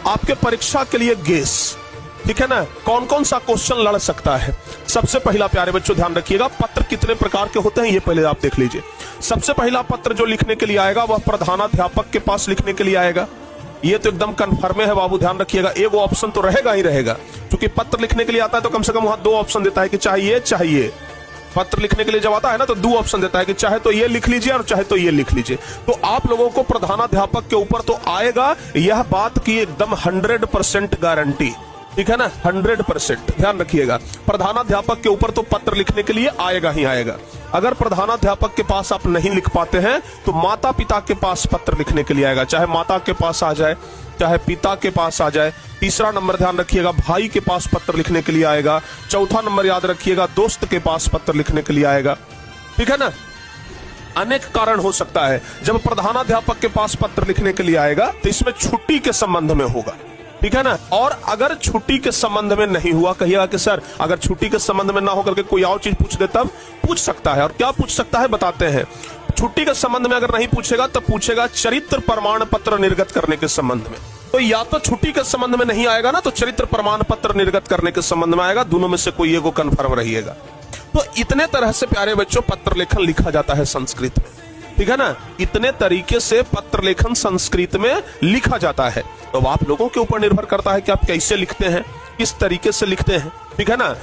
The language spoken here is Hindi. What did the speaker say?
आपके परीक्षा के लिए गेस, ठीक है ना, कौन कौन सा क्वेश्चन लड़ सकता है। सबसे पहला प्यारे बच्चों ध्यान रखिएगा, पत्र कितने प्रकार के होते हैं ये पहले आप देख लीजिए। सबसे पहला पत्र जो लिखने के लिए आएगा वह प्रधानाध्यापक के पास लिखने के लिए आएगा। ये तो एकदम कन्फर्म है बाबू, ध्यान रखिएगा। एक ऑप्शन तो रहेगा ही रहेगा, क्योंकि पत्र लिखने के लिए आता है तो कम से कम वहां 2 ऑप्शन देता है कि चाहिए। पत्र लिखने के लिए जब आता है ना तो 2 ऑप्शन देता है कि चाहे तो ये लिख लीजिए और चाहे तो ये लिख लीजिए। तो आप लोगों को प्रधानाध्यापक के ऊपर तो आएगा, यह बात की एकदम 100% गारंटी, ठीक है ना, 100% ध्यान रखिएगा। प्रधानाध्यापक के ऊपर तो पत्र लिखने के लिए आएगा ही आएगा। अगर प्रधानाध्यापक के पास आप नहीं लिख पाते हैं तो माता पिता के पास पत्र लिखने के लिए आएगा, चाहे माता के पास आ जाए चाहे पिता के पास आ जाए। तीसरा नंबर ध्यान रखिएगा, भाई के पास पत्र लिखने के लिए आएगा। चौथा नंबर याद रखिएगा, दोस्त के पास पत्र लिखने के लिए आएगा, ठीक है ना। अनेक कारण हो सकता है। जब प्रधानाध्यापक के पास पत्र लिखने के लिए आएगा तो इसमें छुट्टी के संबंध में होगा, ठीक है ना। और अगर छुट्टी के संबंध में नहीं हुआ, कहिएगा कि सर अगर छुट्टी के संबंध में ना होकर के कोई और चीज पूछ दे तब पूछ सकता है। और क्या पूछ सकता है बताते हैं। छुट्टी के संबंध में अगर नहीं पूछेगा तब पूछेगा चरित्र प्रमाण पत्र निर्गत करने के संबंध में। तो या तो छुट्टी के संबंध में नहीं आएगा ना तो चरित्र प्रमाण पत्र निर्गत करने के संबंध में आएगा, दोनों में से कोई एगो कन्फर्म रहिएगा। तो इतने तरह से प्यारे बच्चों पत्र लेखन लिखा जाता है संस्कृत में, ठीक है ना। इतने तरीके से पत्र लेखन संस्कृत में लिखा जाता है। तो आप लोगों के ऊपर निर्भर करता है कि आप कैसे लिखते हैं, किस तरीके से लिखते हैं, ठीक है ना।